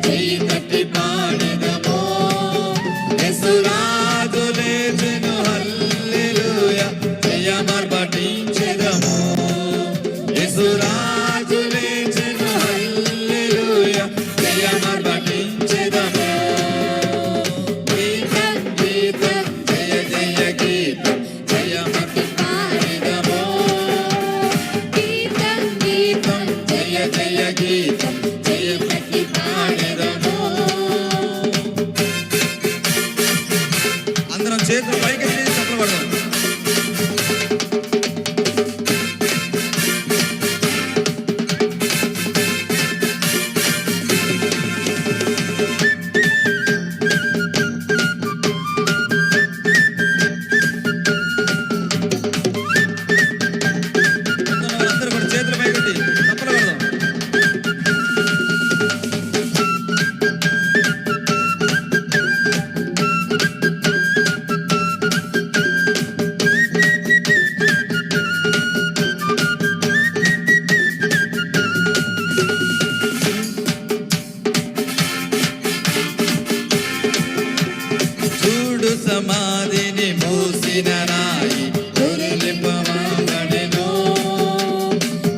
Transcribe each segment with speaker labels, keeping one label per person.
Speaker 1: చెయ్యి తట్టి పాడెదము. యేసురాజు లేచెను హల్లెలూయా జయమర్పటించెదము. యేసురాజు లేచెను హల్లెలూయా జయమర్పటించెదము. గీతం గీతం జయ జయ గీతం జయమర్పి పాడెదము. గీతం గీతం జయ జయ గీతం జయమర్పి పాడెదము. అందరం చేతులు పైకెత్తి చప్పట్లు కొడదాం. అందరూ కూడా చేతులు పైకెత్తి చప్పట్లు కొడదాం. చూడు సమాధిని మూసిన రాయి దొరిలింపబడెను.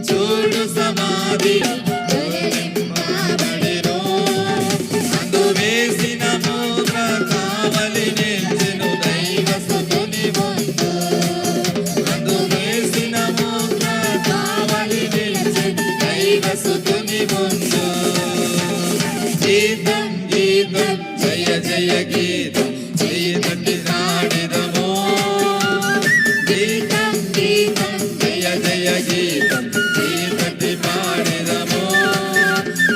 Speaker 1: చూడు సమాధి దొరిలింపబడెను. అందు వేసిన ముద్ర కావలి నిల్చెను దైవసుతుని ముందు. అందు వేసిన ముద్ర కావలి నిల్చెను దైవసుతుని ముందు. గీతం గీతం జయ జయ గీతం చెయ్యి తట్టి పాడెదము. గీతం గీతం జయ జయ గీతం చెయ్యి తట్టి పాడెదము.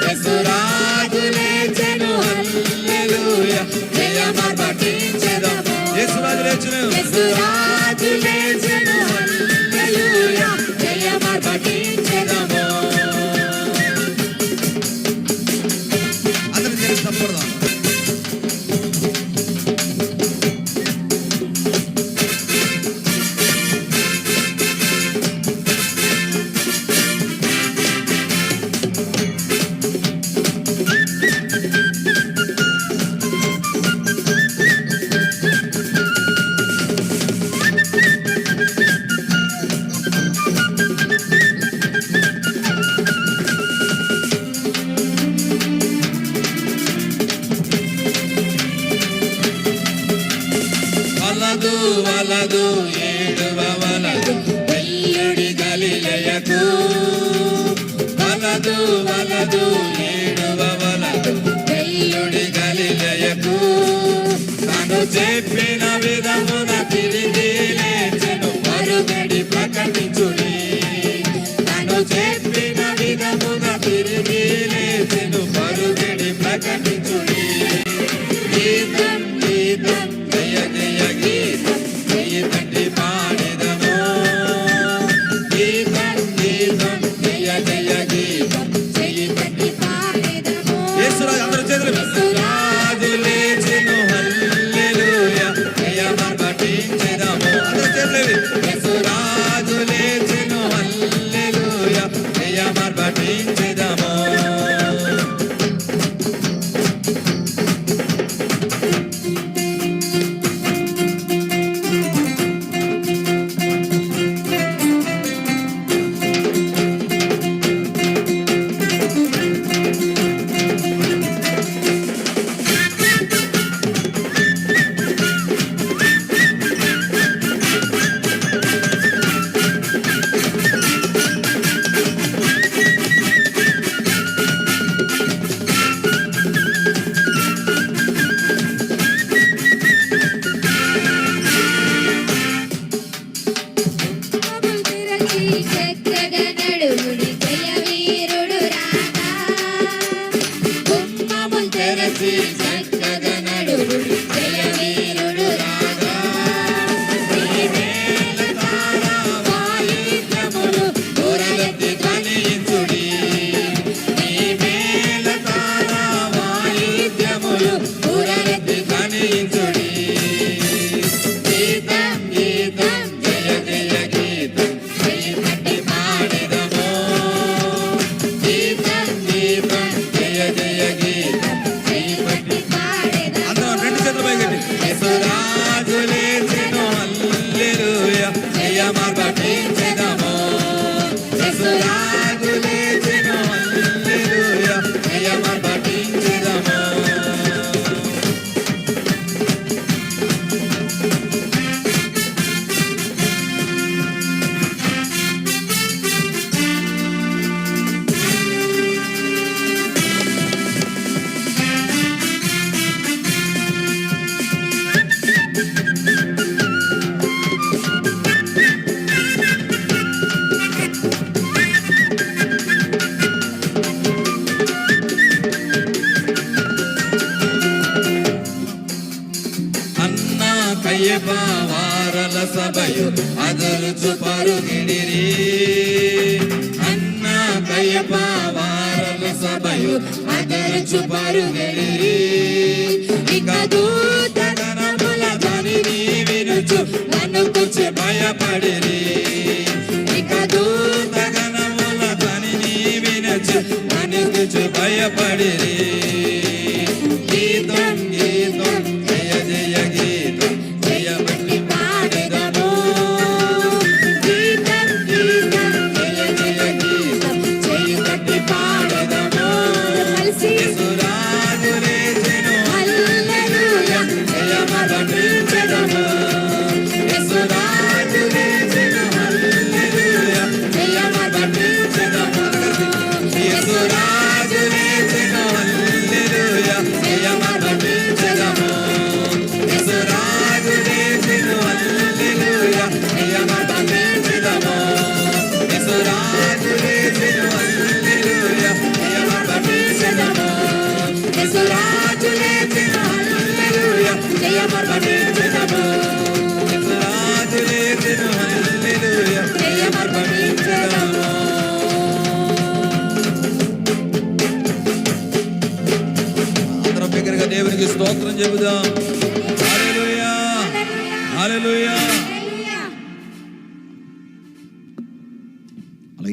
Speaker 1: యేసురాజు లేచెను హల్లెలూయా జయమర్పటించెదము. యేసురాజు లేచెను. యేసురాజు లేచెను హల్లెలూయా జయమర్పటించెదము. అందరం చేసి తప్పడదాం. వలదు వలదు ఏడువ వలదు వెల్లుడి గలిలయకు. వలదు వలదు ఏడువ వలదు వెల్లుడి గలిలయకు. తను చెప్పిన విధమున తిరిగి లేచెను మరుగడి ప్రకటించుడి. తను చెప్పిన విధమున తిరిగి లేచెను మరుగడి ప్రకటించుడి. గీతం గీతం జయ జయ గీతం చెయ్యి తట్టి పాడెదము. గీతం గీతం జయ జయ గీతం చెయ్యి తట్టి పాడెదము. యేసురాజు అందరూ చేతులు. యేసురాజు లేచెను హల్లెలూయా జయమర్పటించెదము. అందరూ చేతులు. యేసురాజు లేచెను హల్లెలూయా జయమర్పటించెదము. సభయు అదురుచు పరుగిడిరి అన్న కయ్యప వారల సభయు అదురుచు పరుగిడిరి ఇక దూతగణముల ధ్వనిని వినుచు వణుకుచు భయపడిరి ఇక దూతగణముల ధ్వనిని వినుచు వణుకుచు భయపడిరి గీతం గీతం జయ జయ గీతం జయమని పాడెదము గీతం గీతం జయ జయ గీతం జయమని పాడెదము యేసురాజు లేచెను హల్లెలూయా జయమనించెదము యేసురాజు లేచెను హల్లెలూయా జయమనించెదము యేసురాజు లేచెను హల్లెలూయా జయమనించెదము యేసురాజు లేచెను హల్లెలూయా జయమనించెదము యేసురాజు లేచెను హల్లెలూయా జయమనించెదము యేసురాజు లేచెను హల్లెలూయా జయమనించెదము యేసురాజు లేచెను హల్లెలూయా జయమనించెదము అందరం బిగ్గరగా దేవునికి స్తోత్రం చెబుదాం హల్లెలూయా హల్లెలూయా